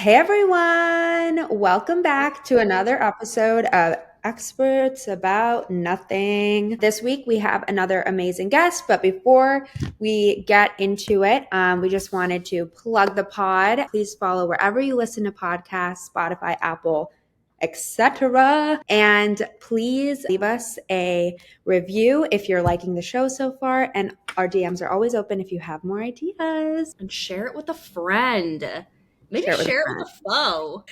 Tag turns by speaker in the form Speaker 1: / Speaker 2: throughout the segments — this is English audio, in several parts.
Speaker 1: Hey everyone, welcome back to another episode of Experts About Nothing. This week we have another amazing guest, but before we get into it, we just wanted to plug the pod. Please follow wherever you listen to podcasts, Spotify, Apple, etc. And please leave us a review if you're liking the show so far. And our DMs are always open if you have more ideas.
Speaker 2: And share it with a friend. Maybe
Speaker 1: Share it with a
Speaker 2: share it
Speaker 1: friend.
Speaker 2: with a foe.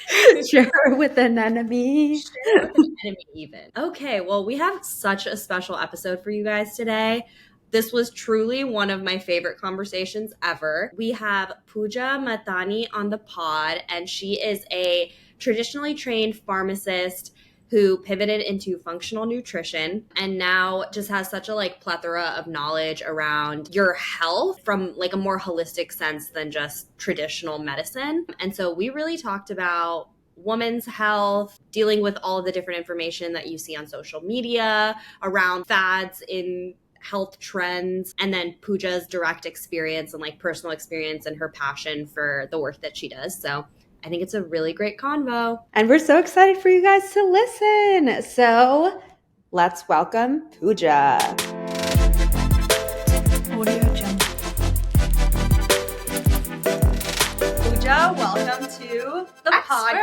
Speaker 1: Share it with an enemy.
Speaker 2: Share it with an enemy even. Okay, well, we have such a special episode for you guys today. This was truly one of my favorite conversations ever. We have Pooja Mahtani on the pod, and she is a traditionally trained pharmacist who pivoted into functional nutrition and now just has such a plethora of knowledge around your health from a more holistic sense than just traditional medicine. And so we really talked about women's health, dealing with all of the different information that you see on social media around fads in health trends, and then Pooja's direct experience and personal experience and her passion for the work that she does. So I think it's a really great convo.
Speaker 1: And we're so excited for you guys to listen. So let's welcome Pooja. Pooja, welcome to the podcast.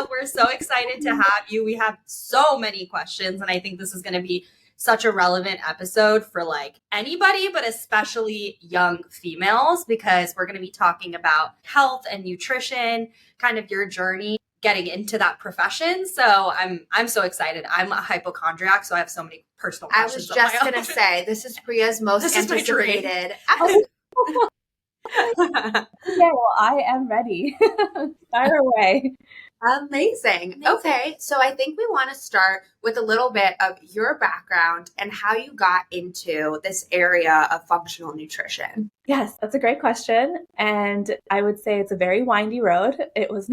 Speaker 2: We're so excited to have you. We have so many questions, and I think this is going to be such a relevant episode for anybody, but especially young females, because we're going to be talking about health and nutrition, kind of your journey getting into that profession. So I'm so excited. I'm a hypochondriac, so I have so many personal
Speaker 3: I
Speaker 2: questions.
Speaker 3: was just going to say, this is Priya's most
Speaker 2: This is my dream.
Speaker 3: anticipated episode.
Speaker 4: Okay, well, I am ready. Fire away.
Speaker 3: Amazing. Okay, so I think we want to start with a little bit of your background and how you got into this area of functional nutrition.
Speaker 4: Yes, that's a great question. And I would say it's a very windy road. It was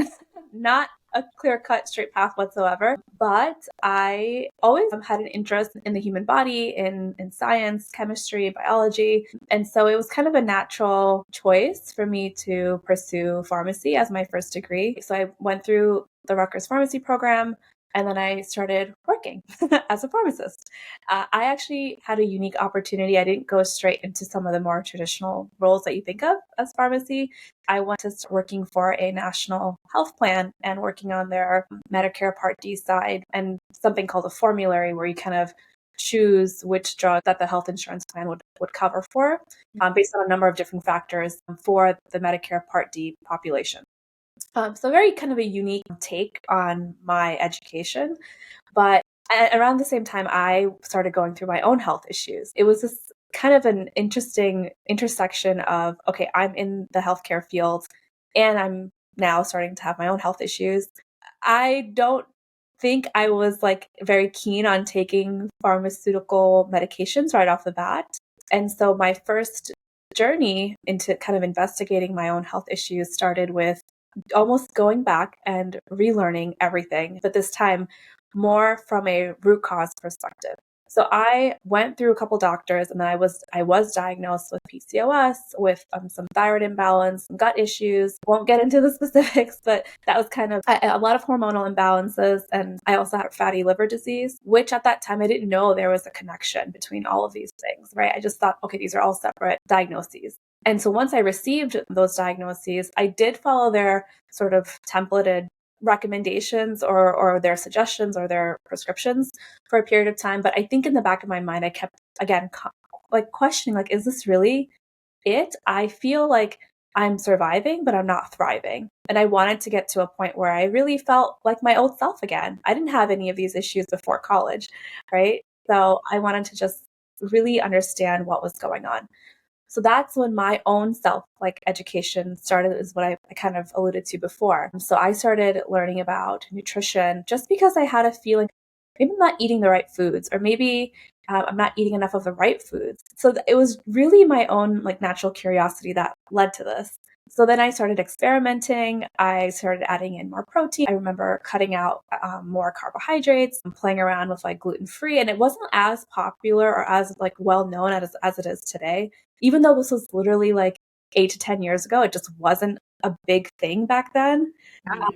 Speaker 4: not a clear-cut straight path whatsoever, but I always had an interest in the human body, in science, chemistry, biology. And so it was kind of a natural choice for me to pursue pharmacy as my first degree. So I went through the Rutgers pharmacy program, and then I started working as a pharmacist. I actually had a unique opportunity. I didn't go straight into some of the more traditional roles that you think of as pharmacy. I went to start working for a national health plan and working on their Medicare Part D side and something called a formulary, where you kind of choose which drug that the health insurance plan would cover for based on a number of different factors for the Medicare Part D population. So very kind of a unique take on my education. But around the same time, I started going through my own health issues. It was this kind of an interesting intersection of, okay, I'm in the healthcare field and I'm now starting to have my own health issues. I don't think I was very keen on taking pharmaceutical medications right off the bat. And so my first journey into kind of investigating my own health issues started with almost going back and relearning everything, but this time more from a root cause perspective. So I went through a couple doctors, and then I was diagnosed with PCOS, with some thyroid imbalance, some gut issues. Won't get into the specifics, but that was kind of a lot of hormonal imbalances. And I also had fatty liver disease, which at that time I didn't know there was a connection between all of these things, right? I just thought, okay, these are all separate diagnoses. And so once I received those diagnoses, I did follow their sort of templated recommendations or their suggestions or their prescriptions for a period of time. But I think in the back of my mind, I kept, again, questioning, is this really it? I feel like I'm surviving, but I'm not thriving. And I wanted to get to a point where I really felt like my old self again. I didn't have any of these issues before college, right? So I wanted to just really understand what was going on. So that's when my own self education started, is what I kind of alluded to before. So I started learning about nutrition just because I had a feeling maybe I'm not eating the right foods, or maybe I'm not eating enough of the right foods. So it was really my own natural curiosity that led to this. So then I started experimenting. I started adding in more protein. I remember cutting out more carbohydrates and playing around with gluten-free. And it wasn't as popular or as well known as it is today. Even though this was literally 8 to 10 years ago, it just wasn't a big thing back then.
Speaker 3: Yeah.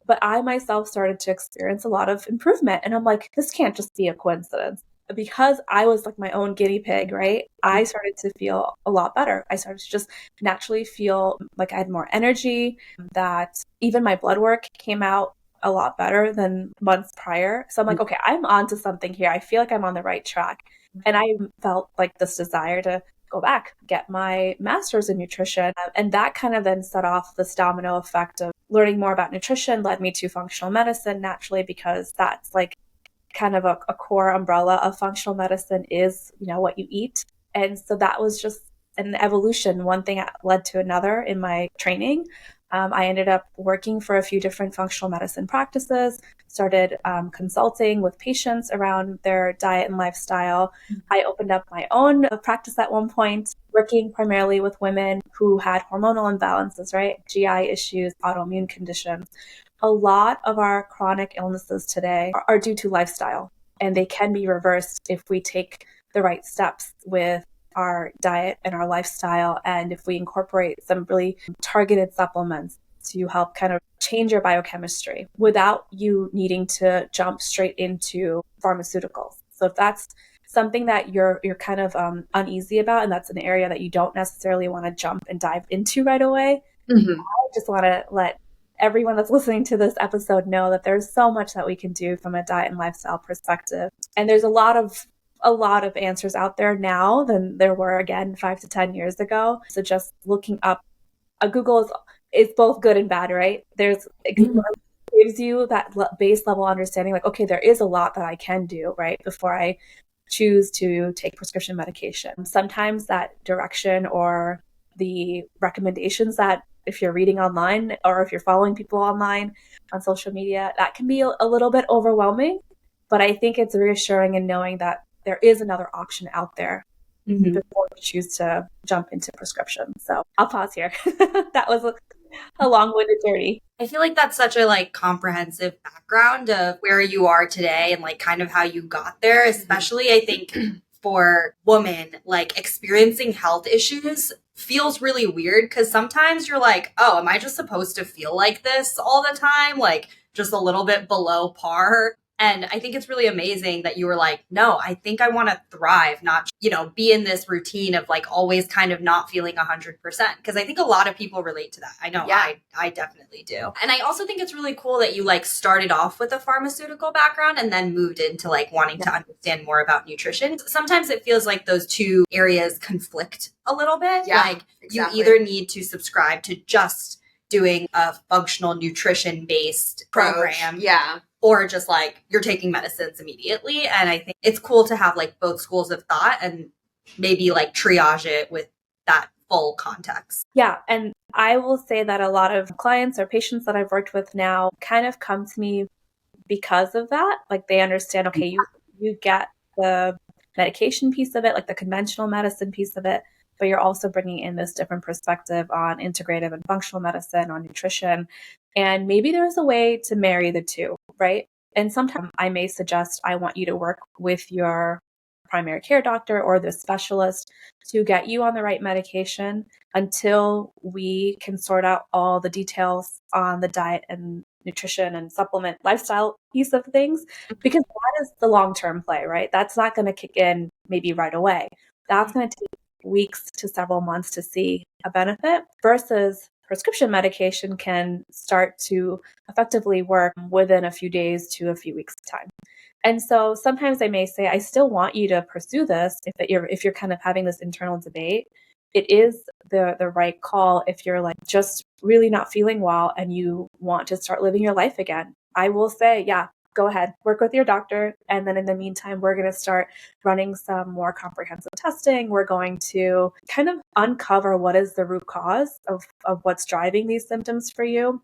Speaker 4: But I myself started to experience a lot of improvement. And I'm like, this can't just be a coincidence. Because I was like my own guinea pig, right? I started to feel a lot better. I started to just naturally feel like I had more energy, that even my blood work came out a lot better than months prior. So I'm like, okay, I'm onto something here. I feel like I'm on the right track. And I felt like this desire to go back, get my master's in nutrition. And that kind of then set off this domino effect of learning more about nutrition, led me to functional medicine naturally, because that's like kind of a core umbrella of functional medicine is, what you eat. And so that was just an evolution. One thing led to another in my training. I ended up working for a few different functional medicine practices, started consulting with patients around their diet and lifestyle. I opened up my own practice at one point, working primarily with women who had hormonal imbalances, right? GI issues, autoimmune conditions. A lot of our chronic illnesses today are due to lifestyle, and they can be reversed if we take the right steps with our diet and our lifestyle, and if we incorporate some really targeted supplements to help kind of change your biochemistry without you needing to jump straight into pharmaceuticals. So if that's something that you're kind of uneasy about, and that's an area that you don't necessarily want to jump and dive into right away, I just want to let everyone that's listening to this episode know that there's so much that we can do from a diet and lifestyle perspective. And there's a lot of answers out there now than there were, again, 5 to 10 years ago. So just looking up, Google is both good and bad, right? It gives you that base level understanding, like, okay, there is a lot that I can do, right, before I choose to take prescription medication. Sometimes that direction or the recommendations that if you're reading online or if you're following people online on social media, that can be a little bit overwhelming. But I think it's reassuring in knowing that there is another option out there before you choose to jump into prescription. So I'll pause here. That was a long-winded journey.
Speaker 2: I feel like that's such a comprehensive background of where you are today and kind of how you got there, especially I think for women, experiencing health issues feels really weird because sometimes you're like, oh, am I just supposed to feel like this all the time? Just a little bit below par. And I think it's really amazing that you were like, no, I think I want to thrive, not, be in this routine of always kind of not feeling 100%. Because I think a lot of people relate to that. I know I definitely do. And I also think it's really cool that you started off with a pharmaceutical background and then moved into wanting to understand more about nutrition. Sometimes it feels like those two areas conflict a little bit.
Speaker 3: Yeah,
Speaker 2: you either need to subscribe to just doing a functional nutrition based program.
Speaker 3: Yeah.
Speaker 2: Or just you're taking medicines immediately. And I think it's cool to have both schools of thought and maybe triage it with that full context.
Speaker 4: Yeah. And I will say that a lot of clients or patients that I've worked with now kind of come to me because of that. They understand, okay, you get the medication piece of it, the conventional medicine piece of it, but you're also bringing in this different perspective on integrative and functional medicine, on nutrition. And maybe there's a way to marry the two, right? And sometimes I may suggest I want you to work with your primary care doctor or the specialist to get you on the right medication until we can sort out all the details on the diet and nutrition and supplement lifestyle piece of things, because that is the long-term play, right? That's not going to kick in maybe right away. That's going to take weeks to several months to see a benefit, versus prescription medication can start to effectively work within a few days to a few weeks time. And so sometimes I may say, I still want you to pursue this if you're kind of having this internal debate. It is the right call if you're just really not feeling well and you want to start living your life again. I will say, yeah, go ahead, work with your doctor. And then in the meantime, we're going to start running some more comprehensive testing. We're going to kind of uncover what is the root cause of what's driving these symptoms for you.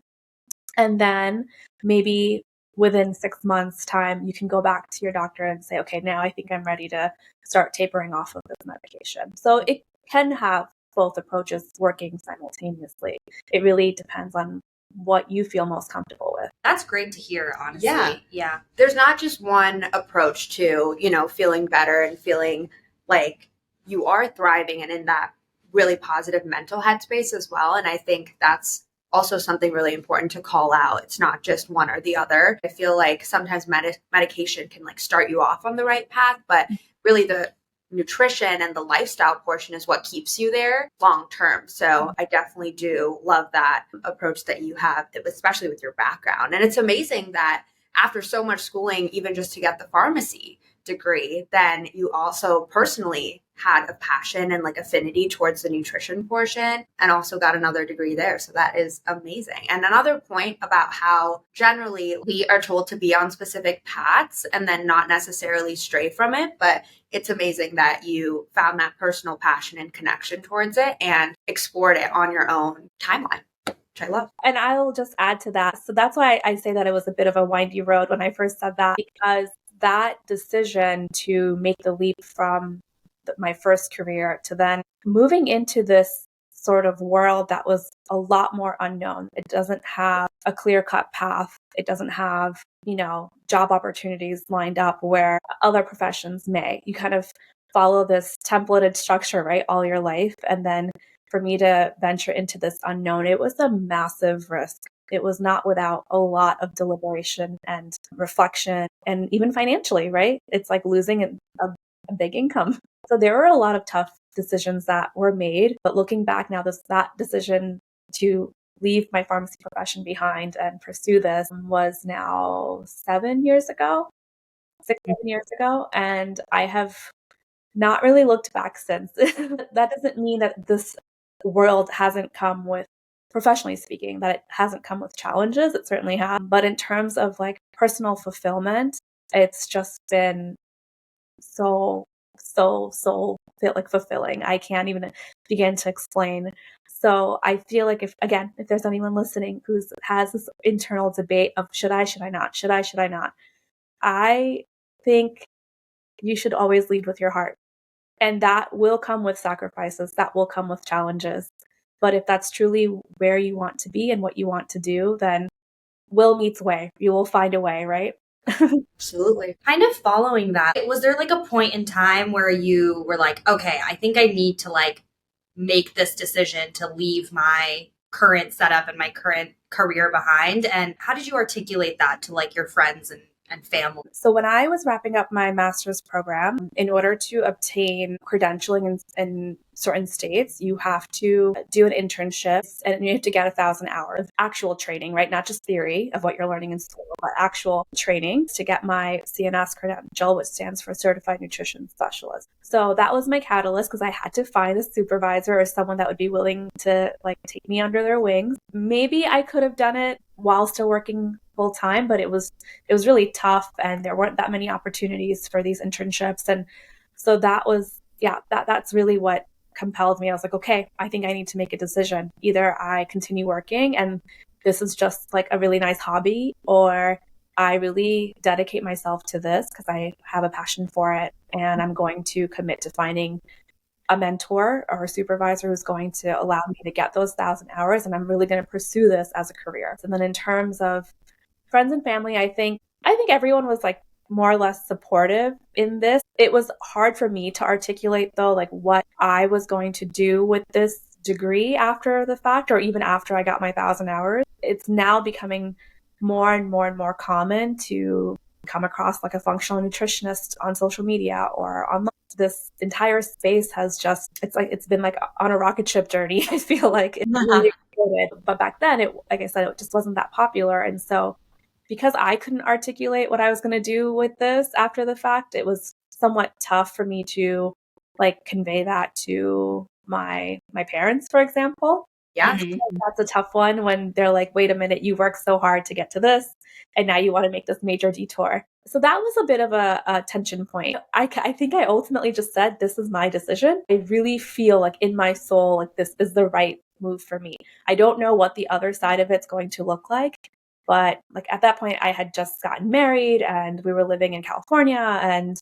Speaker 4: And then maybe within 6 months' time, you can go back to your doctor and say, okay, now I think I'm ready to start tapering off of this medication. So it can have both approaches working simultaneously. It really depends on what you feel most comfortable with.
Speaker 2: That's great to hear, honestly. Yeah.
Speaker 3: There's not just one approach to, feeling better and feeling like you are thriving and in that really positive mental headspace as well. And I think that's also something really important to call out. It's not just one or the other. I feel like sometimes medication can like start you off on the right path, but really the nutrition and the lifestyle portion is what keeps you there long term. So I definitely do love that approach that you have, especially with your background. And it's amazing that after so much schooling, even just to get the pharmacy degree, then you also personally had a passion and like affinity towards the nutrition portion and also got another degree there. So that is amazing. And another point about how generally we are told to be on specific paths and then not necessarily stray from it, but it's amazing that you found that personal passion and connection towards it and explored it on your own timeline, which I love.
Speaker 4: And I'll just add to that. So that's why I say that it was a bit of a windy road when I first said that, because that decision to make the leap from my first career to then moving into this sort of world that was a lot more unknown. It doesn't have a clear-cut path. It doesn't have, job opportunities lined up where other professions may. You kind of follow this templated structure, right, all your life. And then for me to venture into this unknown, it was a massive risk. It was not without a lot of deliberation and reflection, and even financially, right? It's like losing a big income. So there were a lot of tough decisions that were made. But looking back now, that decision to leave my pharmacy profession behind and pursue this was now 7 years ago, 6-7 years ago. And I have not really looked back since. That doesn't mean that this world hasn't come with, professionally speaking, that it hasn't come with challenges. It certainly has. But in terms of like personal fulfillment, it's just been so like fulfilling. I can't even begin to explain. So I feel like if there's anyone listening who has this internal debate of should I not, I think you should always lead with your heart. And that will come with sacrifices, that will come with challenges. But if that's truly where you want to be and what you want to do, then will meets way. You will find a way, right?
Speaker 3: Absolutely.
Speaker 2: Kind of following that, was there like a point in time where you were like, okay, I think I need to like make this decision to leave my current setup and my current career behind? And how did you articulate that to like your friends and family?
Speaker 4: So when I was wrapping up my master's program, in order to obtain credentialing in certain states, you have to do an internship and you have to get 1,000 hours of actual training, right? Not just theory of what you're learning in school, but actual training to get my CNS credential, which stands for Certified Nutrition Specialist. So that was my catalyst because I had to find a supervisor or someone that would be willing to like take me under their wings. Maybe I could have done it while still working full time, but it was really tough and there weren't that many opportunities for these internships. And so that's really what compelled me. I was like, okay, I think I need to make a decision. Either I continue working and this is just like a really nice hobby, or I really dedicate myself to this because I have a passion for it and I'm going to commit to finding a mentor or a supervisor who's going to allow me to get those 1,000 hours, and I'm really going to pursue this as a career. And then in terms of friends and family, I think everyone was like more or less supportive in this. It was hard for me to articulate though, like what I was going to do with this degree after the fact, or even after I got my 1,000 hours. It's now becoming more and more and more common to come across like a functional nutritionist on social media or online. This entire space has it's been like on a rocket ship journey. I feel like it's really exploded. But back then, like I said, it just wasn't that popular. And so because I couldn't articulate what I was going to do with this after the fact, it was somewhat tough for me to like convey that to my parents, for example.
Speaker 3: Yeah.
Speaker 4: That's a tough one when they're like, wait a minute, you worked so hard to get to this, and now you want to make this major detour. So that was a bit of a tension point. I think I ultimately just said, this is my decision. I really feel like in my soul, like this is the right move for me. I don't know what the other side of it's going to look like. But like at that point, I had just gotten married and we were living in California, and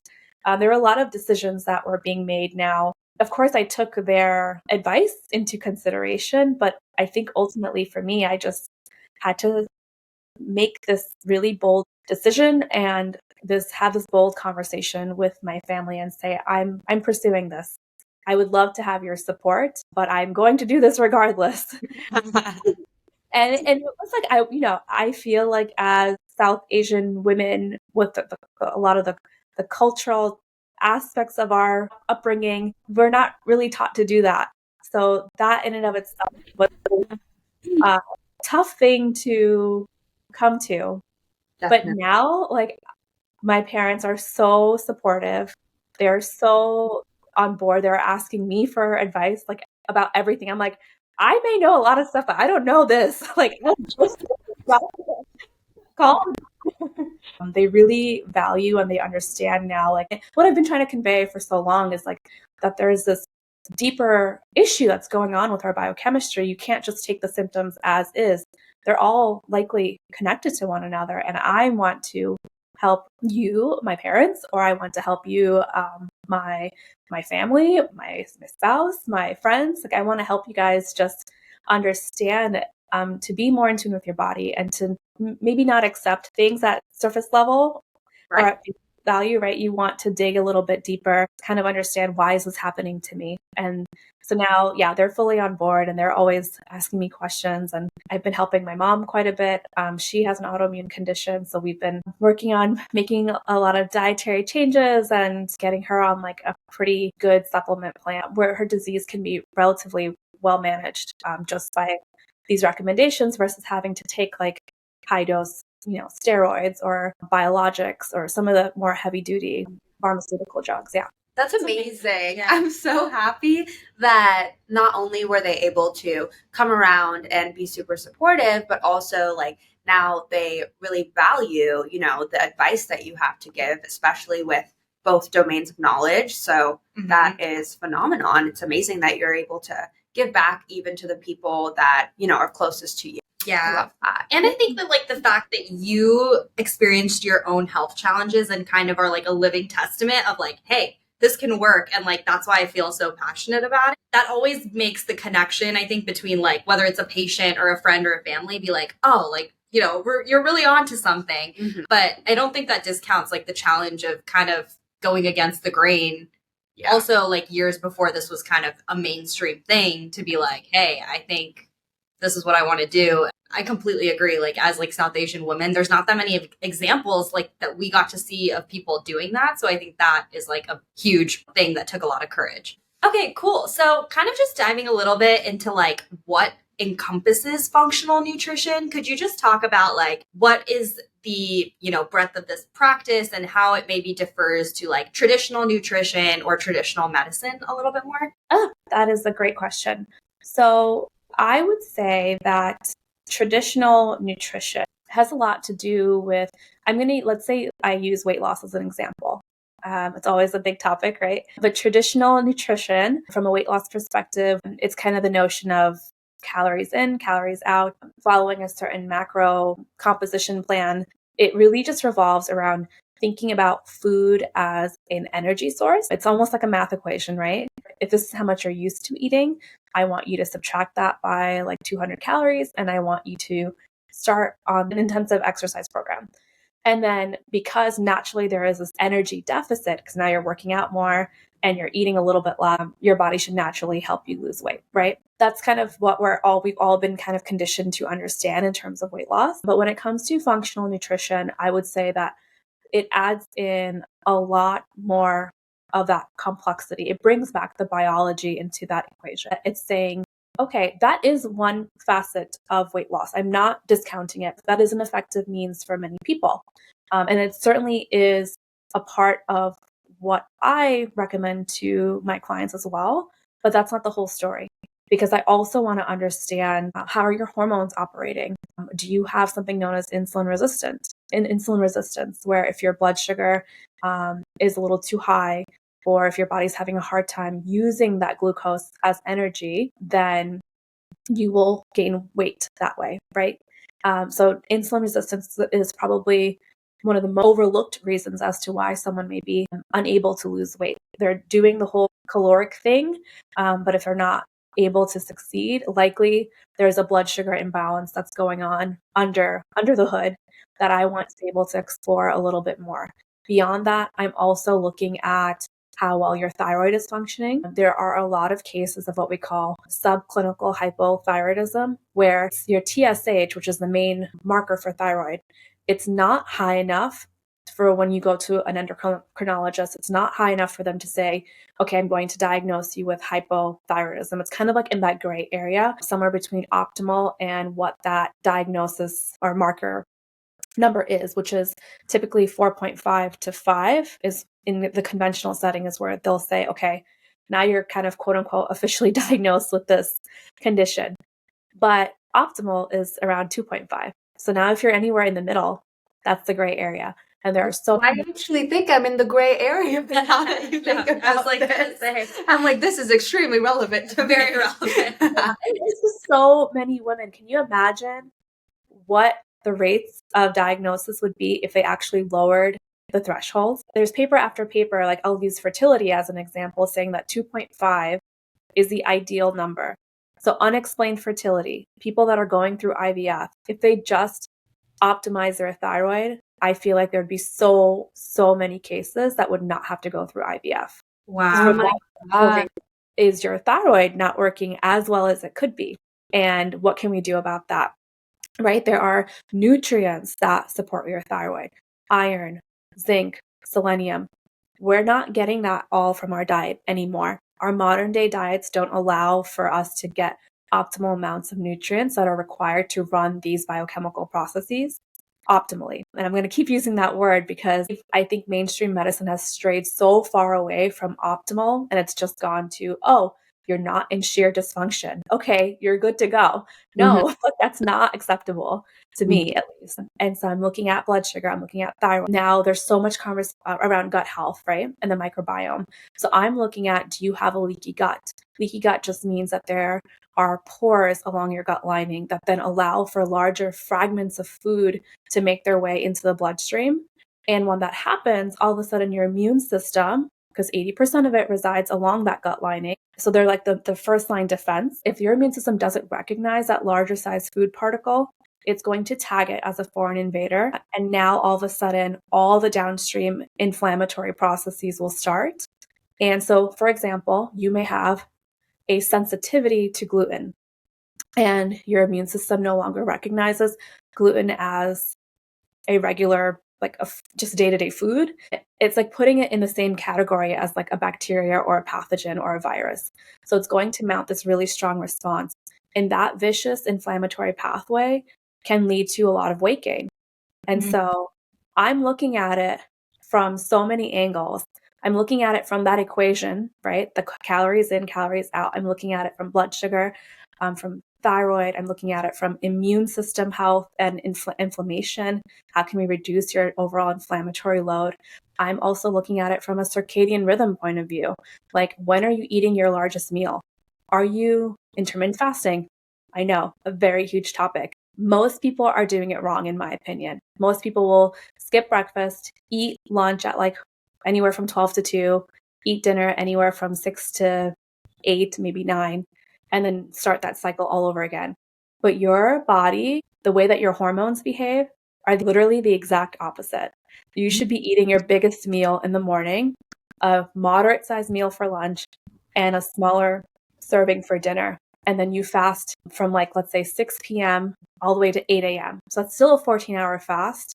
Speaker 4: there were a lot of decisions that were being made now. Of course, I took their advice into consideration, but I think ultimately for me, I just had to make this really bold decision and have this bold conversation with my family and say, I'm pursuing this. I would love to have your support, but I'm going to do this regardless. And it was like, I feel like as South Asian women with a lot of the cultural aspects of our upbringing, we're not really taught to do that. So that in and of itself was a tough thing to come to.
Speaker 3: Definitely.
Speaker 4: But now, like, my parents are so supportive. They're so on board. They're asking me for advice, like, about everything. I'm like, I may know a lot of stuff, but I don't know this. Like, call. They really value and they understand now. Like, what I've been trying to convey for so long is like that there's this deeper issue that's going on with our biochemistry. You can't just take the symptoms as is. They're all likely connected to one another. And I want to help you, my parents, or I want to help you, my family, my spouse, my friends. Like, I want to help you guys just understand, to be more in tune with your body and to maybe not accept things at surface level or
Speaker 3: Right.
Speaker 4: at face value, right? You want to dig a little bit deeper, kind of understand, why is this happening to me? And so now, yeah, they're fully on board and they're always asking me questions. And I've been helping my mom quite a bit. She has an autoimmune condition. So we've been working on making a lot of dietary changes and getting her on like a pretty good supplement plan where her disease can be relatively well managed, just by these recommendations versus having to take like high dose, steroids or biologics or some of the more heavy duty pharmaceutical drugs. Yeah.
Speaker 3: That's amazing.
Speaker 2: Yeah.
Speaker 3: I'm so happy that not only were they able to come around and be super supportive, but also like now they really value, the advice that you have to give, especially with both domains of knowledge. So that is phenomenal. And it's amazing that you're able to give back even to the people that, are closest to you. I
Speaker 2: Yeah.
Speaker 3: love that.
Speaker 2: And I think that like the fact that you experienced your own health challenges and kind of are like a living testament of like, hey, this can work. And like, that's why I feel so passionate about it. That always makes the connection, I think, between like, whether it's a patient or a friend or a family, be like, oh, like, you're really on to something. But I don't think that discounts like the challenge of kind of going against the grain.
Speaker 3: Yeah.
Speaker 2: Also, like years before this was kind of a mainstream thing to be like, hey, I think this is what I want to do. I completely agree. Like as like South Asian women, there's not that many examples like that we got to see of people doing that. So I think that is like a huge thing that took a lot of courage. Okay, cool. So kind of just diving a little bit into like what encompasses functional nutrition. Could you just talk about like what is the, breadth of this practice and how it maybe differs to like traditional nutrition or traditional medicine a little bit more?
Speaker 4: Oh, that is a great question. So I would say that traditional nutrition has a lot to do with, let's say I use weight loss as an example. It's always a big topic, right? But traditional nutrition, from a weight loss perspective, it's kind of the notion of calories in, calories out, following a certain macro composition plan. It really just revolves around thinking about food as an energy source. It's almost like a math equation, right? If this is how much you're used to eating, I want you to subtract that by like 200 calories, and I want you to start on an intensive exercise program. And then because naturally there is this energy deficit, because now you're working out more and you're eating a little bit less, your body should naturally help you lose weight, right? That's kind of what we've all been kind of conditioned to understand in terms of weight loss. But when it comes to functional nutrition, I would say that it adds in a lot more of that complexity. It brings back the biology into that equation. It's saying, okay, that is one facet of weight loss. I'm not discounting it. That is an effective means for many people. And it certainly is a part of what I recommend to my clients as well. But that's not the whole story, because I also want to understand, how are your hormones operating? Do you have something known as insulin resistance? Insulin resistance, where if your blood sugar is a little too high, or if your body's having a hard time using that glucose as energy, then you will gain weight that way, right? So insulin resistance is probably one of the most overlooked reasons as to why someone may be unable to lose weight. They're doing the whole caloric thing, but if they're not able to succeed, likely there's a blood sugar imbalance that's going on under the hood that I want to be able to explore a little bit more. Beyond that, I'm also looking at how well your thyroid is functioning. There are a lot of cases of what we call subclinical hypothyroidism, where your TSH, which is the main marker for thyroid, it's not high enough for when you go to an endocrinologist. It's not high enough for them to say, okay, I'm going to diagnose you with hypothyroidism. It's kind of like in that gray area, somewhere between optimal and what that diagnosis or marker number is, which is typically 4.5 to 5 is in the conventional setting, is where they'll say, okay, now you're kind of quote unquote officially diagnosed with this condition. But optimal is around 2.5. So now if you're anywhere in the middle, that's the gray area. And there are so
Speaker 3: I actually think I'm in the gray area, but now that you think about
Speaker 2: I was like,
Speaker 3: this, I'm like, this is extremely relevant to
Speaker 2: very
Speaker 3: me.
Speaker 2: relevant.
Speaker 4: It's just so many women. Can you imagine what the rates of diagnosis would be if they actually lowered the thresholds? There's paper after paper, like I'll use fertility as an example, saying that 2.5 is the ideal number. So unexplained fertility, people that are going through IVF, if they just optimize their thyroid, I feel like there'd be so many cases that would not have to go through IVF.
Speaker 2: Wow.
Speaker 3: Oh my God.
Speaker 4: Is your thyroid not working as well as it could be? And what can we do about that? Right? There are nutrients that support your thyroid: iron, zinc, selenium. We're not getting that all from our diet anymore. Our modern day diets don't allow for us to get optimal amounts of nutrients that are required to run these biochemical processes optimally. And I'm going to keep using that word because I think mainstream medicine has strayed so far away from optimal, and it's just gone to, oh, you're not in sheer dysfunction. Okay, you're good to go. No, that's not acceptable to me, at least. And so I'm looking at blood sugar, I'm looking at thyroid. Now there's so much conversation around gut health, right? And the microbiome. So I'm looking at, do you have a leaky gut? Leaky gut just means that there are pores along your gut lining that then allow for larger fragments of food to make their way into the bloodstream. And when that happens, all of a sudden your immune system, because 80% of it resides along that gut lining, so they're like the first line defense. If your immune system doesn't recognize that larger size food particle, it's going to tag it as a foreign invader. And now all of a sudden, all the downstream inflammatory processes will start. And so, for example, you may have a sensitivity to gluten, and your immune system no longer recognizes gluten as a regular, like just day-to-day food. It's like putting it in the same category as like a bacteria or a pathogen or a virus. So it's going to mount this really strong response. And that vicious inflammatory pathway can lead to a lot of weight gain. And so I'm looking at it from so many angles. I'm looking at it from that equation, right? The calories in, calories out. I'm looking at it from blood sugar, from thyroid. I'm looking at it from immune system health and inflammation. How can we reduce your overall inflammatory load? I'm also looking at it from a circadian rhythm point of view. Like, when are you eating your largest meal? Are you intermittent fasting? I know, a very huge topic. Most people are doing it wrong, in my opinion. Most people will skip breakfast, eat lunch at like anywhere from 12 to 2, eat dinner anywhere from 6 to 8, maybe 9, and then start that cycle all over again. But your body, the way that your hormones behave, are literally the exact opposite. You should be eating your biggest meal in the morning, a moderate sized meal for lunch, and a smaller serving for dinner. And then you fast from like, let's say 6 p.m. all the way to 8 a.m. So that's still a 14-hour fast,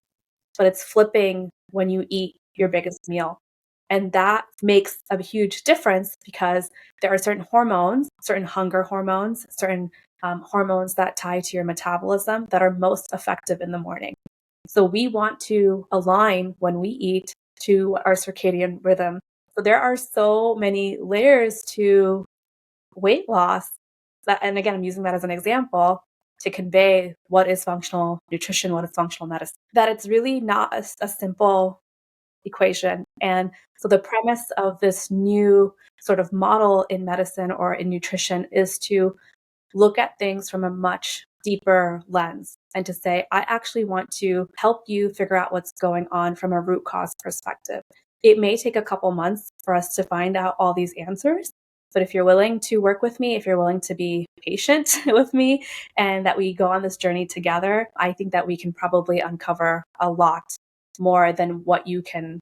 Speaker 4: but it's flipping when you eat your biggest meal. And that makes a huge difference because there are certain hormones, certain hunger hormones, certain hormones that tie to your metabolism that are most effective in the morning. So we want to align when we eat to our circadian rhythm. So there are so many layers to weight loss that, and again, I'm using that as an example to convey what is functional nutrition, what is functional medicine, that it's really not a simple equation. And so the premise of this new sort of model in medicine or in nutrition is to look at things from a much deeper lens and to say, I actually want to help you figure out what's going on from a root cause perspective. It may take a couple months for us to find out all these answers, but if you're willing to work with me, if you're willing to be patient with me, and that we go on this journey together, I think that we can probably uncover a lot more than what you can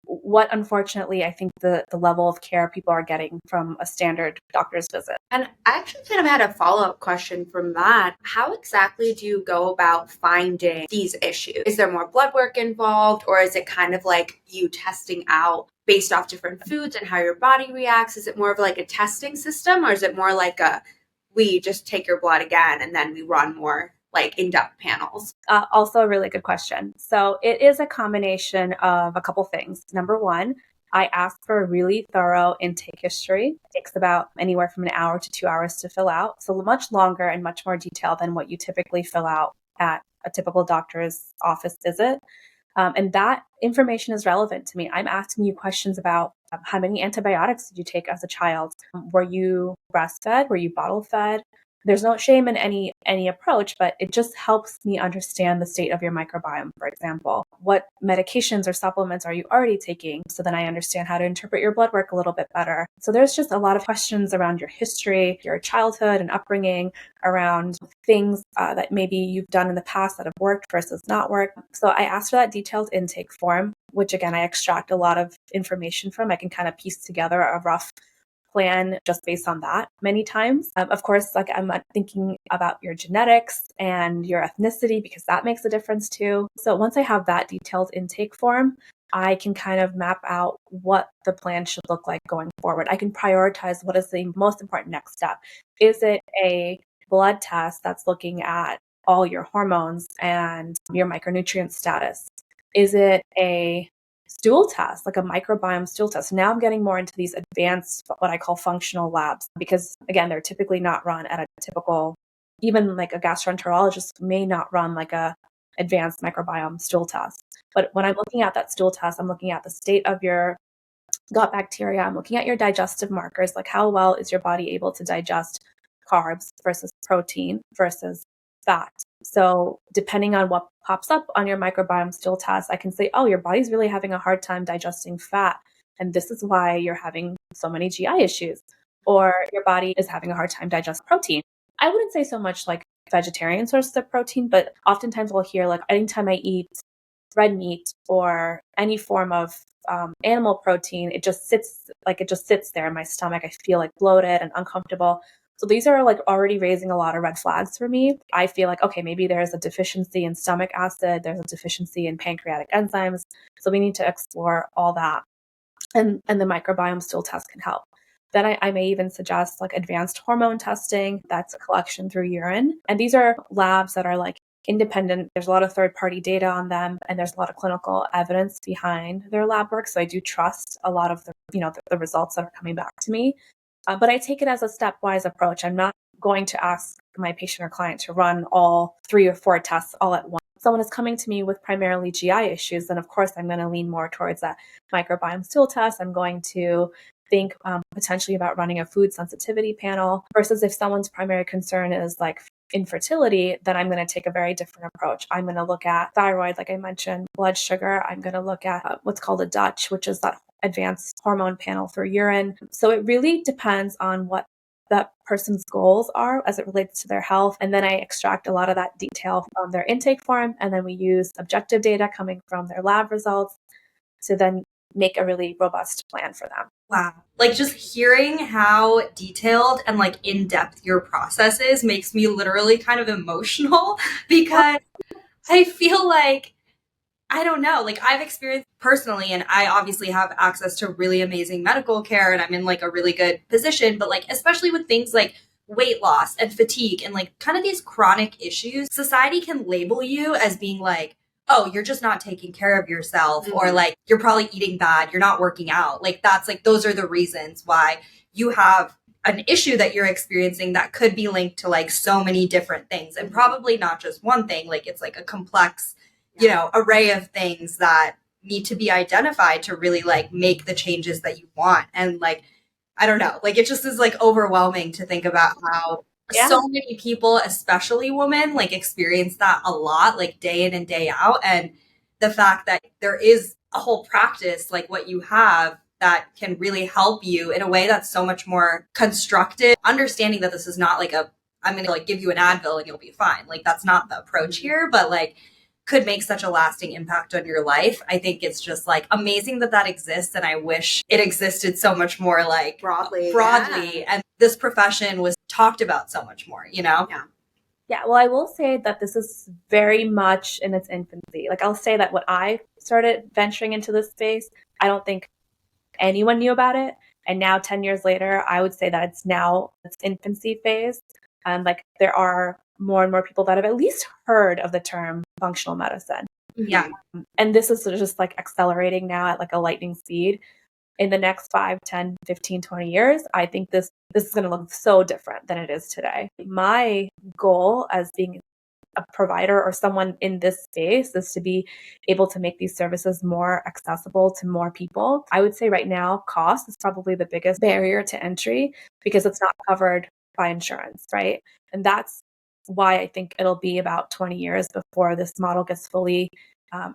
Speaker 4: what unfortunately I think the level of care people are getting from a standard doctor's visit.
Speaker 3: And I actually kind of had a follow-up question from that. How exactly do you go about finding these issues? Is there more blood work involved, or is it kind of like you testing out based off different foods and how your body reacts? Is it more of like a testing system, or is it more like we just take your blood again and then we run more like in-depth panels?
Speaker 4: Also a really good question. So it is a combination of a couple things. Number one, I ask for a really thorough intake history. It takes about anywhere from an hour to 2 hours to fill out. So much longer and much more detailed than what you typically fill out at a typical doctor's office visit. And that information is relevant to me. I'm asking you questions about how many antibiotics did you take as a child? Were you breastfed? Were you bottle fed? There's no shame in any approach, but it just helps me understand the state of your microbiome, for example. What medications or supplements are you already taking? So then I understand how to interpret your blood work a little bit better. So there's just a lot of questions around your history, your childhood and upbringing, around things that maybe you've done in the past that have worked versus not worked. So I asked for that detailed intake form, which again, I extract a lot of information from. I can kind of piece together a rough plan just based on that many times. Of course, like I'm thinking about your genetics and your ethnicity because that makes a difference too. So once I have that detailed intake form, I can kind of map out what the plan should look like going forward. I can prioritize what is the most important next step. Is it a blood test that's looking at all your hormones and your micronutrient status? Is it a stool test, like a microbiome stool test? Now I'm getting more into these advanced, what I call functional labs, because again, they're typically not run at a typical, even like a gastroenterologist may not run like a advanced microbiome stool test. But when I'm looking at that stool test, I'm looking at the state of your gut bacteria. I'm looking at your digestive markers, like how well is your body able to digest carbs versus protein versus fat. So depending on what pops up on your microbiome stool test, I can say, oh, your body's really having a hard time digesting fat. And this is why you're having so many GI issues. Or your body is having a hard time digesting protein. I wouldn't say so much like vegetarian sources of protein, but oftentimes we'll hear like anytime I eat red meat or any form of animal protein, it just sits there in my stomach. I feel like bloated and uncomfortable. So these are like already raising a lot of red flags for me. I feel like, okay, maybe there's a deficiency in stomach acid, there's a deficiency in pancreatic enzymes. So we need to explore all that. And the microbiome stool test can help. Then I may even suggest like advanced hormone testing. That's a collection through urine. And these are labs that are like independent. There's a lot of third-party data on them, and there's a lot of clinical evidence behind their lab work. So I do trust a lot of the results that are coming back to me. But I take it as a stepwise approach. I'm not going to ask my patient or client to run all 3 or 4 tests all at once. If someone is coming to me with primarily GI issues, then of course I'm going to lean more towards that microbiome stool test. I'm going to think potentially about running a food sensitivity panel, versus if someone's primary concern is like infertility, then I'm going to take a very different approach. I'm going to look at thyroid, like I mentioned, blood sugar. I'm going to look at what's called a Dutch, which is that advanced hormone panel through urine. So it really depends on what that person's goals are as it relates to their health. And then I extract a lot of that detail from their intake form. And then we use objective data coming from their lab results to then make a really robust plan for them.
Speaker 2: Wow. Like just hearing how detailed and like in-depth your process is makes me literally kind of emotional because I feel like, I don't know, like I've experienced personally, and I obviously have access to really amazing medical care and I'm in like a really good position, but like, especially with things like weight loss and fatigue and like kind of these chronic issues, society can label you as being like, oh, you're just not taking care of yourself, or like, you're probably eating bad, you're not working out. Like that's like, those are the reasons why you have an issue that you're experiencing that could be linked to like so many different things, and probably not just one thing. Like it's like a complex array of things that need to be identified to really like make the changes that you want. And like, I don't know, like it just is like overwhelming to think about how so many people, especially women, like experience that a lot, like day in and day out. And the fact that there is a whole practice like what you have that can really help you in a way that's so much more constructive, understanding that this is not like I'm going to like give you an Advil and you'll be fine. Like that's not the approach here, but like could make such a lasting impact on your life. I think it's just like amazing that that exists. And I wish it existed so much more like broadly. Yeah. And this profession was talked about so much more, you know?
Speaker 3: Yeah.
Speaker 4: Yeah, well, I will say that this is very much in its infancy. Like, I'll say that when I started venturing into this space, I don't think anyone knew about it. And now 10 years later, I would say that it's now its infancy phase. Like, there are more and more people that have at least heard of the term functional medicine.
Speaker 2: Yeah.
Speaker 4: And this is just like accelerating now at like a lightning speed. In the next 5, 10, 15, 20 years, I think this is going to look so different than it is today. My goal as being a provider or someone in this space is to be able to make these services more accessible to more people. I would say right now, cost is probably the biggest barrier to entry because it's not covered by insurance, right? And that's why I think it'll be about 20 years before this model gets fully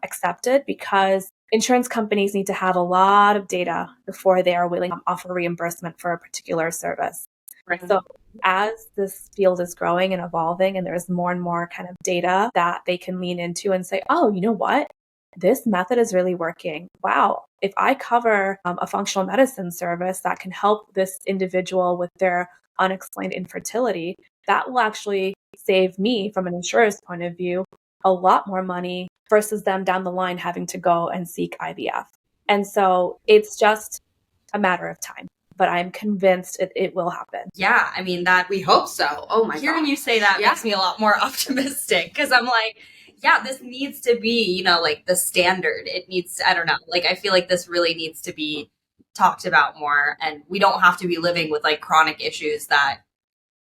Speaker 4: accepted, because insurance companies need to have a lot of data before they are willing to offer reimbursement for a particular service.
Speaker 3: Right.
Speaker 4: So as this field is growing and evolving and there's more and more kind of data that they can lean into and say, oh, you know what? This method is really working. Wow. If I cover a functional medicine service that can help this individual with their unexplained infertility, that will actually save me from an insurer's point of view a lot more money versus them down the line having to go and seek IVF. And so it's just a matter of time. But I'm convinced it will happen.
Speaker 2: Yeah, I mean, that
Speaker 3: We hope so. Oh my god.
Speaker 2: hearing you say that makes me a lot more optimistic because I'm like, yeah, this needs to be, you know, like the standard. It needs to, I don't know, like I feel like this really needs to be talked about more, and we don't have to be living with like chronic issues that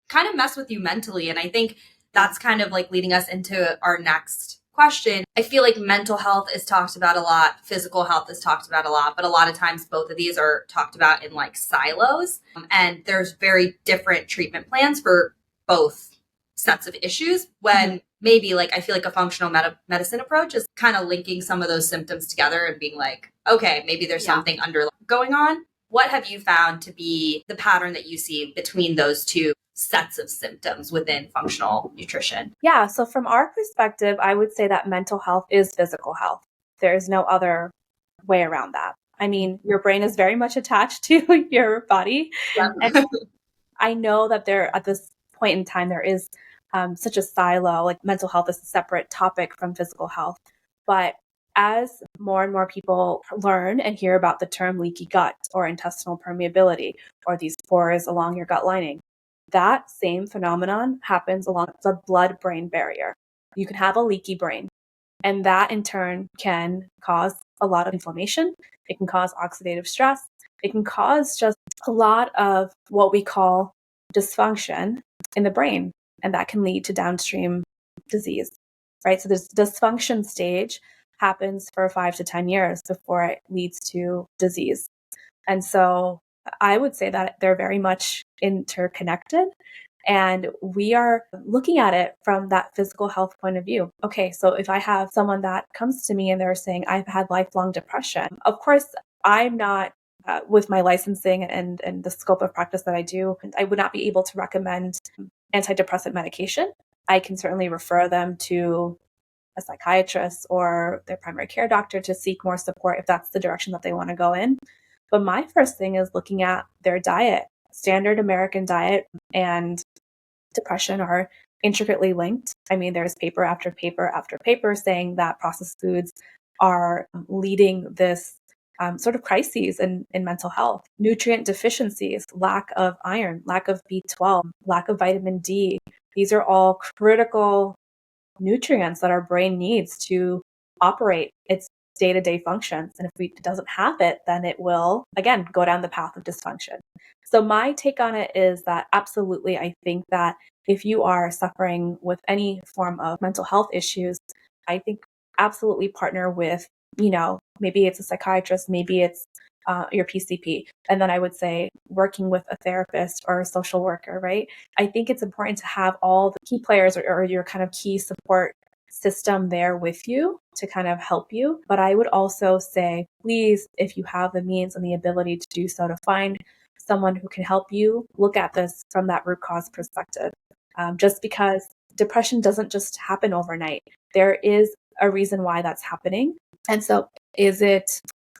Speaker 2: kind of mess with you mentally. And I think that's kind of like leading us into our next question. I feel like mental health is talked about a lot, physical health is talked about a lot, but a lot of times both of these are talked about in like silos. And there's very different treatment plans for both sets of issues when maybe like I feel like a functional medicine approach is kind of linking some of those symptoms together and being like, okay, maybe there's something underlying going on. What have you found to be the pattern that you see between those two sets of symptoms within functional nutrition?
Speaker 4: Yeah, so from our perspective, I would say that mental health is physical health. There is no other way around that. I mean, your brain is very much attached to your body.
Speaker 2: Yep.
Speaker 4: And I know that there, at this point in time, there is such a silo, like mental health is a separate topic from physical health. But as more and more people learn and hear about the term leaky gut or intestinal permeability or these pores along your gut lining, that same phenomenon happens along the blood-brain barrier. You can have a leaky brain, and that in turn can cause a lot of inflammation. It can cause oxidative stress. It can cause just a lot of what we call dysfunction in the brain, and that can lead to downstream disease, right? So this dysfunction stage happens for 5 to 10 years before it leads to disease. And so I would say that they're very much interconnected. And we are looking at it from that physical health point of view. Okay, so if I have someone that comes to me and they're saying, I've had lifelong depression, of course, I'm not, with my licensing and the scope of practice that I do, I would not be able to recommend antidepressant medication. I can certainly refer them to a psychiatrist or their primary care doctor to seek more support if that's the direction that they want to go in. But my first thing is looking at their diet. Standard American diet and depression are intricately linked. I mean, there's paper after paper after paper saying that processed foods are leading this sort of crises in mental health. Nutrient deficiencies, lack of iron, lack of B12, lack of vitamin D. These are all critical nutrients that our brain needs to operate its day-to-day functions. And if it doesn't have it, then it will, again, go down the path of dysfunction. So my take on it is that absolutely, I think that if you are suffering with any form of mental health issues, I think absolutely partner with, maybe it's a psychiatrist, maybe it's your PCP. And then I would say working with a therapist or a social worker, right? I think it's important to have all the key players or your kind of key support system there with you to kind of help you. But I would also say, please, if you have the means and the ability to do so, to find someone who can help you look at this from that root cause perspective. Just because depression doesn't just happen overnight. There is a reason why that's happening. And so is it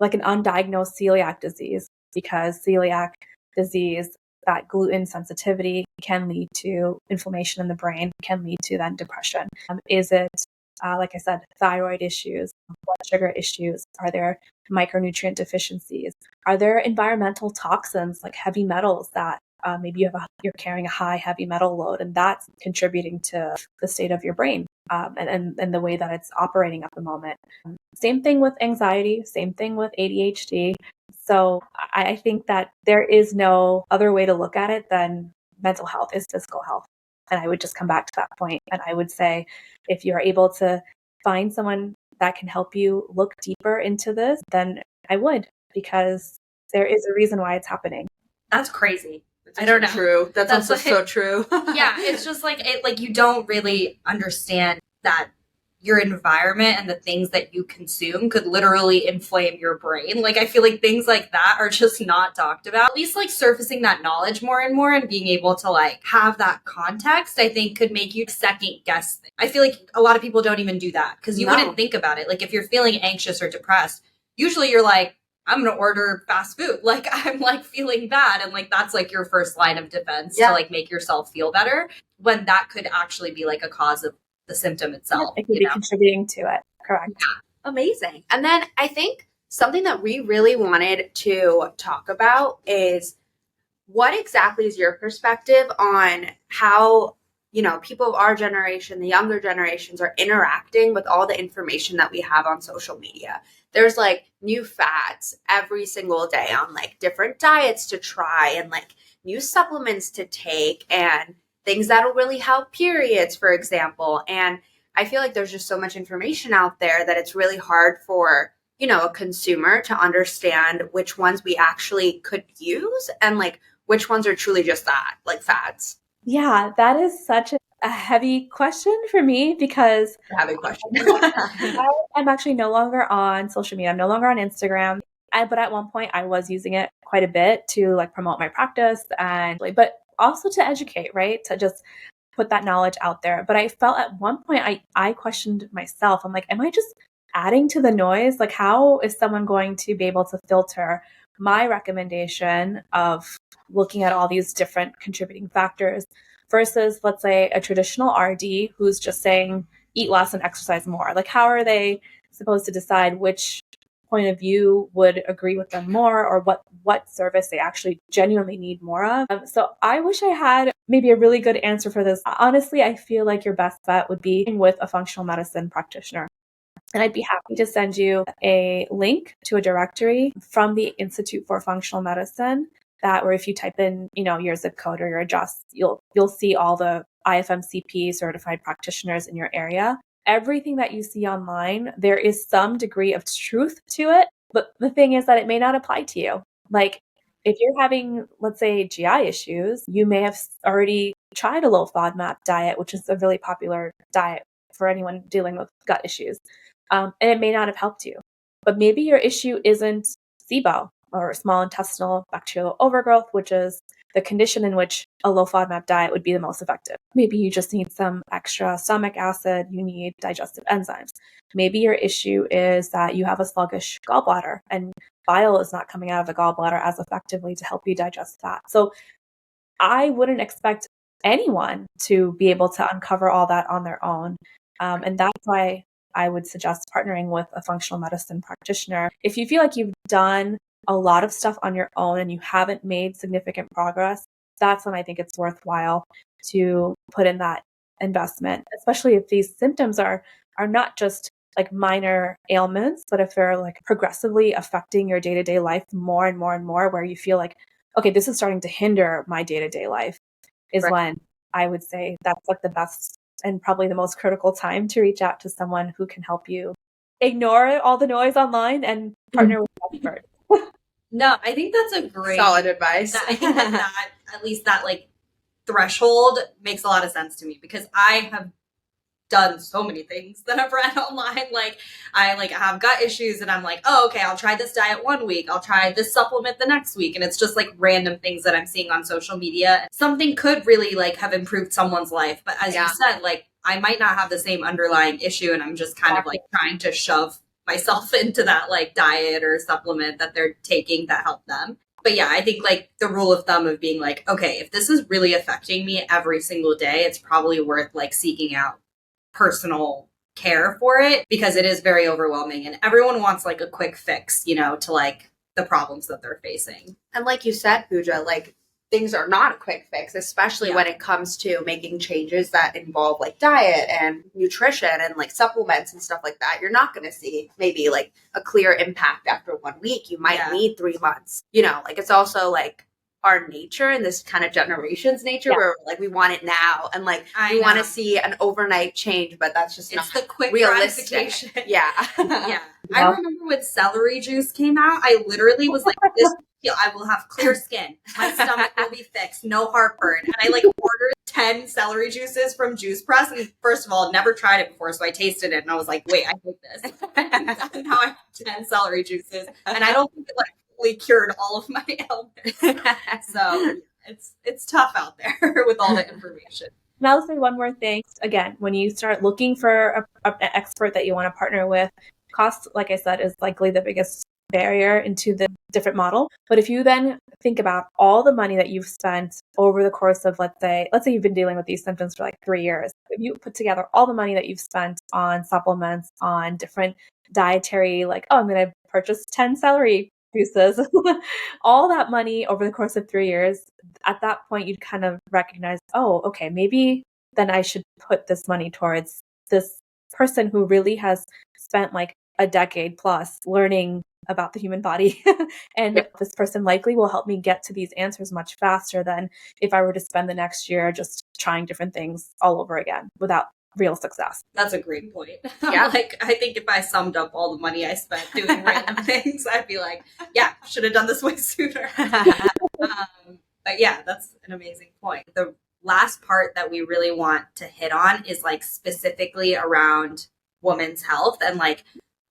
Speaker 4: like an undiagnosed celiac disease? Because celiac disease, that gluten sensitivity can lead to inflammation in the brain, can lead to then depression. Is it, like I said, thyroid issues, blood sugar issues? Are there micronutrient deficiencies? Are there environmental toxins like heavy metals that maybe you're carrying a high heavy metal load, and that's contributing to the state of your brain and the way that it's operating at the moment? Same thing with anxiety, same thing with ADHD. So I think that there is no other way to look at it than mental health is physical health. And I would just come back to that point. And I would say, if you're able to find someone that can help you look deeper into this, then I would, because there is a reason why it's happening.
Speaker 2: That's crazy. I don't know.
Speaker 3: True. That's also
Speaker 2: like,
Speaker 3: so true.
Speaker 2: Yeah, it's just like you don't really understand that your environment and the things that you consume could literally inflame your brain. Like, I feel like things like that are just not talked about. At least like surfacing that knowledge more and more and being able to like have that context, I think could make you second guess things. I feel like a lot of people don't even do that because you wouldn't think about it. Like, if you're feeling anxious or depressed, usually you're like, I'm going to order fast food. Like, I'm like feeling bad. And like, that's like your first line of defense to like make yourself feel better, when that could actually be like a cause of the symptom itself.
Speaker 4: It could be contributing to it. Correct.
Speaker 3: Yeah. Amazing. And then I think something that we really wanted to talk about is, what exactly is your perspective on how, people of our generation, the younger generations, are interacting with all the information that we have on social media? There's like new fads every single day on like different diets to try and like new supplements to take and things that'll really help periods, for example. And I feel like there's just so much information out there that it's really hard for, a consumer to understand which ones we actually could use and like which ones are truly just that, like fads.
Speaker 4: Yeah, that is such a heavy question for me, because
Speaker 3: Heavy question.
Speaker 4: I'm actually no longer on social media. I'm no longer on Instagram. But at one point I was using it quite a bit to like promote my practice but also to educate, right? To just put that knowledge out there. But I felt at one point I questioned myself. I'm like, am I just adding to the noise? Like, how is someone going to be able to filter my recommendation of looking at all these different contributing factors versus, let's say, a traditional RD who's just saying eat less and exercise more? Like, how are they supposed to decide which point of view would agree with them more, or what service they actually genuinely need more of? So I wish I had maybe a really good answer for this. Honestly, I feel like your best bet would be with a functional medicine practitioner. And I'd be happy to send you a link to a directory from the Institute for Functional Medicine, that where if you type in, your zip code or your address, you'll see all the IFMCP certified practitioners in your area. Everything that you see online, there is some degree of truth to it. But the thing is that it may not apply to you. Like, if you're having, let's say, GI issues, you may have already tried a low FODMAP diet, which is a really popular diet for anyone dealing with gut issues. And it may not have helped you. But maybe your issue isn't SIBO, or small intestinal bacterial overgrowth, which is the condition in which a low FODMAP diet would be the most effective. Maybe you just need some extra stomach acid, you need digestive enzymes. Maybe your issue is that you have a sluggish gallbladder and bile is not coming out of the gallbladder as effectively to help you digest fat. So I wouldn't expect anyone to be able to uncover all that on their own. And that's why I would suggest partnering with a functional medicine practitioner. If you feel like you've done a lot of stuff on your own and you haven't made significant progress, that's when I think it's worthwhile to put in that investment, especially if these symptoms are not just like minor ailments, but if they're like progressively affecting your day-to-day life more and more and more, where you feel like, okay, this is starting to hinder my day-to-day life, is
Speaker 3: Right.
Speaker 4: when I would say that's like the best and probably the most critical time to reach out to someone who can help you ignore all the noise online and partner with an expert.
Speaker 2: No, I think that's a great
Speaker 3: Solid advice.
Speaker 2: I think that at least that like threshold makes a lot of sense to me, because I have done so many things that I've read online. Like, I like have gut issues and I'm like, oh, okay, I'll try this diet one week, I'll try this supplement the next week, and it's just like random things that I'm seeing on social media. Something could really like have improved someone's life, but as you said, like I might not have the same underlying issue, and I'm just kind of like trying to shove myself into that like diet or supplement that they're taking that help them. But yeah, I think like the rule of thumb of being like, okay, if this is really affecting me every single day, it's probably worth like seeking out personal care for it, because it is very overwhelming and everyone wants like a quick fix, you know, to like the problems that they're facing.
Speaker 3: And like you said, Pooja, like things are not a quick fix, especially when it comes to making changes that involve like diet and nutrition and like supplements and stuff like that. You're not going to see maybe like a clear impact after 1 week. You might need 3 months, you know, like it's also like our nature and this kind of generation's nature where like we want it now and like we want to see an overnight change, but that's just
Speaker 2: it's
Speaker 3: not
Speaker 2: the quick
Speaker 3: realistic.
Speaker 2: Yeah. I remember when celery juice came out, I literally was like, this, I will have clear skin, my stomach will be fixed, no heartburn. And I like ordered 10 celery juices from Juice Press, and first of all, never tried it before, so I tasted it and I was like, wait, I hate this. And now I have 10 celery juices, and I don't think it like cured all of my ailments. So it's tough out there with all the information.
Speaker 4: And I'll say one more thing. Again, when you start looking for an expert that you want to partner with, cost, like I said, is likely the biggest barrier into the different model. But if you then think about all the money that you've spent over the course of, let's say you've been dealing with these symptoms for like 3 years, if you put together all the money that you've spent on supplements, on different dietary, like, oh, I'm going to purchase 10 celery juices, all that money over the course of 3 years, at that point, you'd kind of recognize, oh, okay, maybe then I should put this money towards this person who really has spent like a decade plus learning about the human body. And this person likely will help me get to these answers much faster than if I were to spend the next year just trying different things all over again without real success.
Speaker 2: That's a great point. Yeah. Like, I think if I summed up all the money I spent doing random things, I'd be like, yeah, should have done this way sooner. But yeah, that's an amazing point. The last part that we really want to hit on is like specifically around women's health and like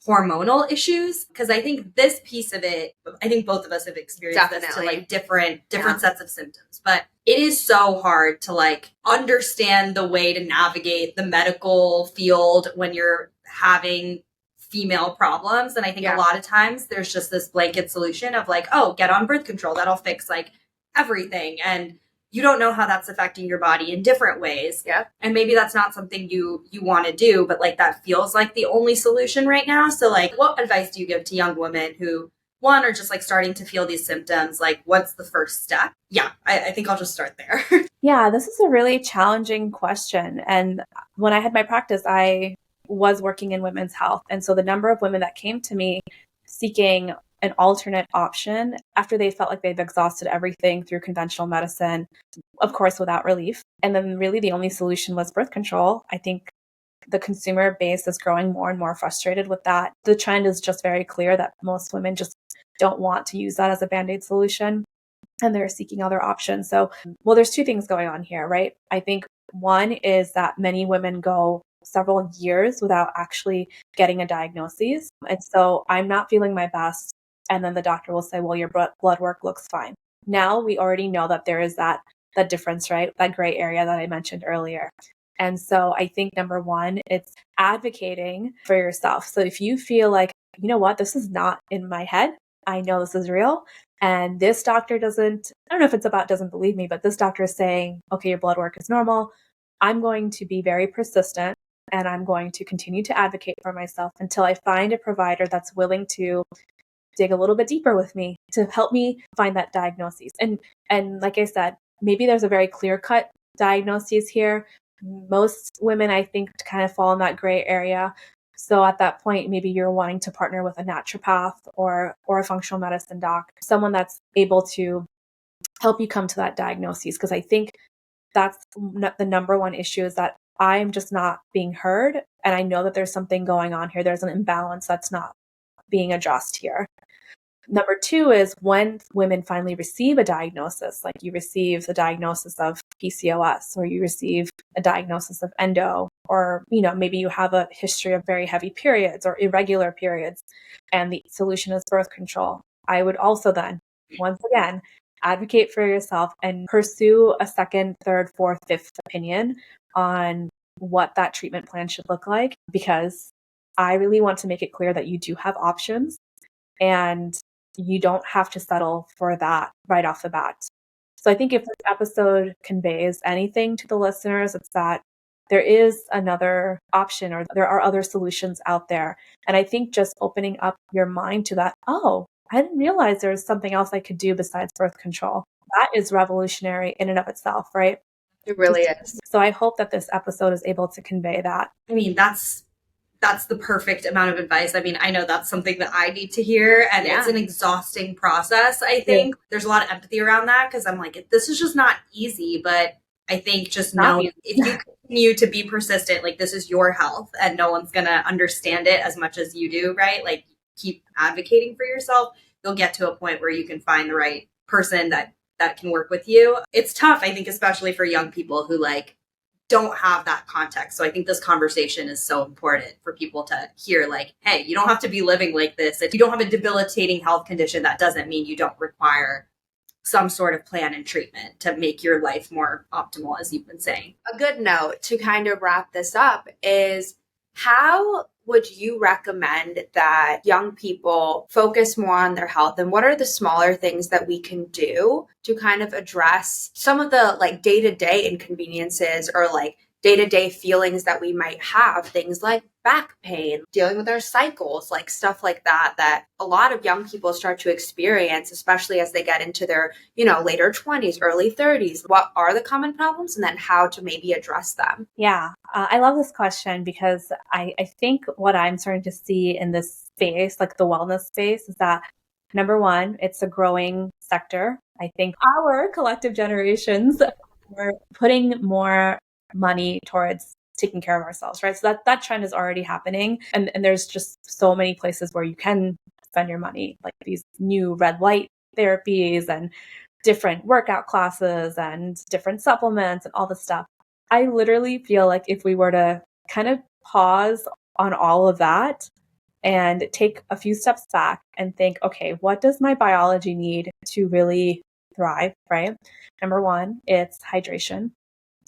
Speaker 2: hormonal issues, because I think this piece of it, I think both of us have experienced this to like different sets of symptoms, but it is so hard to like understand the way to navigate the medical field when you're having female problems. And I think a lot of times there's just this blanket solution of like, oh, get on birth control, that'll fix like everything. And you don't know how that's affecting your body in different ways. Yeah. And maybe that's not something you want to do, but like that feels like the only solution right now. So like, what advice do you give to young women who, one, are just like starting to feel these symptoms? Like, what's the first step? Yeah, I think I'll just start there.
Speaker 4: Yeah, this is a really challenging question. And when I had my practice, I was working in women's health. And so the number of women that came to me seeking an alternate option after they felt like they've exhausted everything through conventional medicine, of course, without relief. And then really the only solution was birth control. I think the consumer base is growing more and more frustrated with that. The trend is just very clear that most women just don't want to use that as a Band-Aid solution, and they're seeking other options. So, well, there's two things going on here, right? I think one is that many women go several years without actually getting a diagnosis. And so I'm not feeling my best. And then the doctor will say, well, your blood work looks fine. Now we already know that there is that difference, right? That gray area that I mentioned earlier. And so I think number one, it's advocating for yourself. So if you feel like, you know what, this is not in my head, I know this is real. And this doctor doesn't believe me, but this doctor is saying, okay, your blood work is normal. I'm going to be very persistent and I'm going to continue to advocate for myself until I find a provider that's willing to dig a little bit deeper with me to help me find that diagnosis. And like I said, maybe there's a very clear-cut diagnosis here. Most women, I think, kind of fall in that gray area. So at that point, maybe you're wanting to partner with a naturopath or a functional medicine doc, someone that's able to help you come to that diagnosis. Because I think that's the number one issue, is that I'm just not being heard. And I know that there's something going on here. There's an imbalance that's not being addressed here. Number two is when women finally receive a diagnosis, like you receive the diagnosis of PCOS, or you receive a diagnosis of endo, or, you know, maybe you have a history of very heavy periods or irregular periods, and the solution is birth control. I would also then, once again, advocate for yourself and pursue a second, third, fourth, fifth opinion on what that treatment plan should look like, because I really want to make it clear that you do have options and you don't have to settle for that right off the bat. So I think if this episode conveys anything to the listeners, it's that there is another option, or there are other solutions out there. And I think just opening up your mind to that, oh, I didn't realize there was something else I could do besides birth control. That is revolutionary in and of itself, right?
Speaker 3: It really is.
Speaker 4: So I hope that this episode is able to convey that.
Speaker 2: I mean, that's the perfect amount of advice. I mean, I know that's something that I need to hear, and it's an exhausting process. I think there's a lot of empathy around that, because I'm like, this is just not easy. But I think just know if you continue to be persistent, like, this is your health and no one's going to understand it as much as you do, right? Like, keep advocating for yourself. You'll get to a point where you can find the right person that can work with you. It's tough, I think, especially for young people who like don't have that context. So I think this conversation is so important for people to hear, like, hey, you don't have to be living like this. If you don't have a debilitating health condition, that doesn't mean you don't require some sort of plan and treatment to make your life more optimal, as you've been saying.
Speaker 3: A good note to kind of wrap this up is, how would you recommend that young people focus more on their health, and what are the smaller things that we can do to kind of address some of the like day-to-day inconveniences or like day-to-day feelings that we might have, things like back pain, dealing with our cycles, like stuff like that, that a lot of young people start to experience, especially as they get into their, later 20s, early 30s. What are the common problems, and then how to maybe address them?
Speaker 4: Yeah, I love this question, because I think what I'm starting to see in this space, like the wellness space, is that number one, it's a growing sector. I think our collective generations are putting more money towards taking care of ourselves, right? So that trend is already happening. And there's just so many places where you can spend your money, like these new red light therapies and different workout classes and different supplements and all this stuff. I literally feel like if we were to kind of pause on all of that and take a few steps back and think, okay, what does my biology need to really thrive, right? Number one, it's hydration.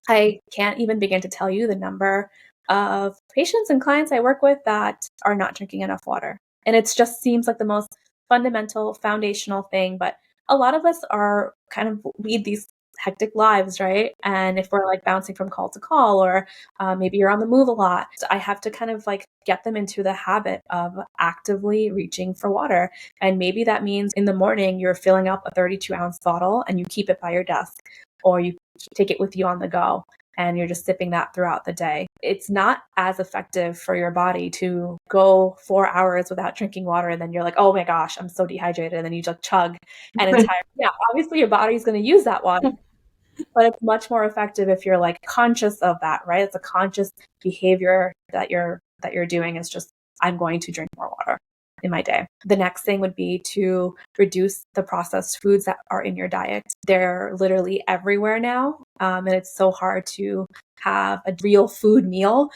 Speaker 4: I can't even begin to tell you the number of patients and clients I work with that are not drinking enough water. And it just seems like the most fundamental, foundational thing. But a lot of us are kind of lead these hectic lives, right? And if we're like bouncing from call to call, or maybe you're on the move a lot, I have to kind of like get them into the habit of actively reaching for water. And maybe that means in the morning you're filling up a 32-ounce bottle and you keep it by your desk, or you take it with you on the go and you're just sipping that throughout the day. It's not as effective for your body to go 4 hours without drinking water, and then you're like, oh my gosh, I'm so dehydrated, and then you just chug an entire obviously your body's going to use that water, but it's much more effective if you're like conscious of that, right? It's a conscious behavior that you're doing. Is just, I'm going to drink more water in my day. The next thing would be to reduce the processed foods that are in your diet. They're literally everywhere now. And it's so hard to have a real food meal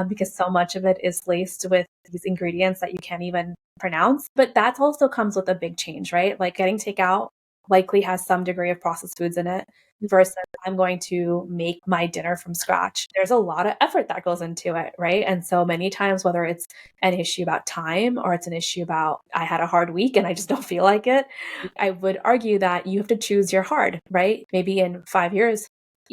Speaker 4: because so much of it is laced with these ingredients that you can't even pronounce. But that also comes with a big change, right? Like getting takeout likely has some degree of processed foods in it, versus I'm going to make my dinner from scratch. There's a lot of effort that goes into it, right? And so many times, whether it's an issue about time or it's an issue about I had a hard week and I just don't feel like it, I would argue that you have to choose your hard, right? Maybe in 5 years,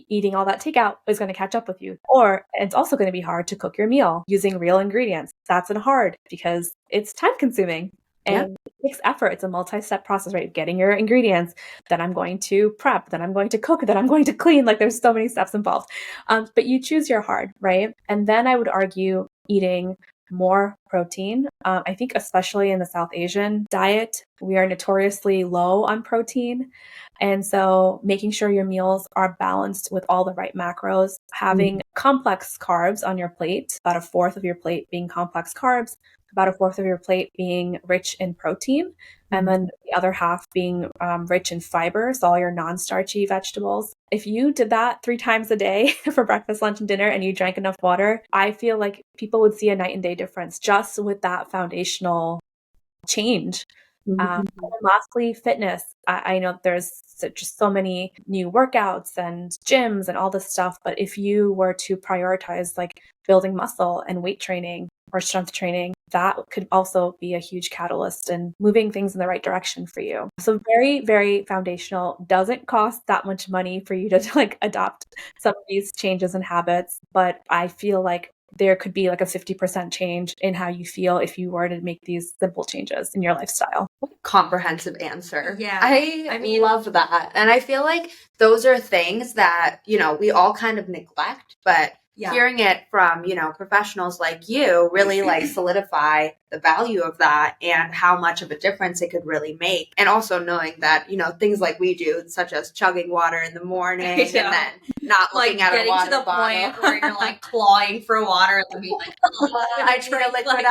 Speaker 4: eating all that takeout is going to catch up with you. Or it's also going to be hard to cook your meal using real ingredients. That's hard because it's time consuming. And it takes effort. It's a multi-step process, right? Getting your ingredients, then I'm going to prep, then I'm going to cook, then I'm going to clean. Like there's so many steps involved. But you choose your hard, right? And then I would argue eating more protein. I think especially in the South Asian diet, we are notoriously low on protein. And so making sure your meals are balanced with all the right macros, having complex carbs on your plate, about a fourth of your plate being complex carbs, about a fourth of your plate being rich in protein, and then the other half being rich in fiber, so all your non-starchy vegetables. If you did that 3 times a day for breakfast, lunch, and dinner, and you drank enough water, I feel like people would see a night and day difference just with that foundational change. And lastly, fitness. I know there's just so many new workouts and gyms and all this stuff. But if you were to prioritize like building muscle and weight training or strength training, that could also be a huge catalyst in moving things in the right direction for you. So very, very foundational. Doesn't cost that much money for you to like adopt some of these changes and habits, but I feel like there could be like a 50% change in how you feel if you were to make these simple changes in your lifestyle.
Speaker 3: Comprehensive answer.
Speaker 2: Yeah.
Speaker 3: I mean, love that. And I feel like those are things that, you know, we all kind of neglect, but hearing it from, you know, professionals like you really like solidify the value of that and how much of a difference it could really make. And also knowing that, you know, things like we do, such as chugging water in the morning and then not looking at a water bottle.
Speaker 2: Getting to the point where you're like clawing for water and then being like,
Speaker 3: I drink liquid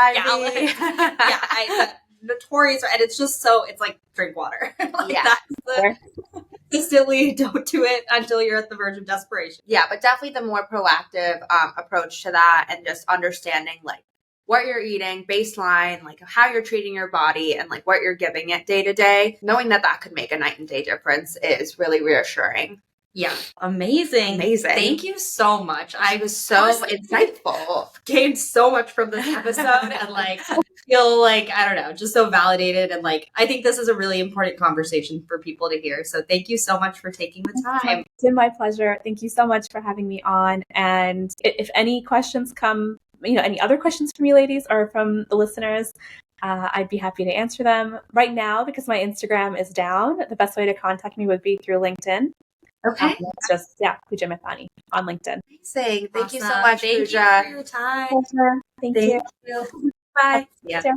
Speaker 3: IV.
Speaker 2: Notorious, and it's just so, it's like, drink water. That's the consistently don't do it until you're at the verge of desperation.
Speaker 3: Yeah, but definitely the more proactive approach to that and just understanding like what you're eating, baseline, like how you're treating your body and like what you're giving it day to day, knowing that that could make a night and day difference is really reassuring.
Speaker 2: Yeah. Amazing. Thank you so much. I was so insightful. Gained so much from this episode and like feel like, I don't know, just so validated. And like, I think this is a really important conversation for people to hear. So thank you so much for taking the time.
Speaker 4: It's been my pleasure. Thank you so much for having me on. And if any questions come, you know, any other questions from you ladies or from the listeners, I'd be happy to answer them. Right now, because my Instagram is down, the best way to contact me would be through LinkedIn.
Speaker 3: Okay.
Speaker 4: It's just, Pooja Mahtani on LinkedIn.
Speaker 3: Amazing. Thank you so much, Pooja.
Speaker 2: Thank you for your time.
Speaker 4: Thank you.
Speaker 3: Bye.
Speaker 4: Yeah.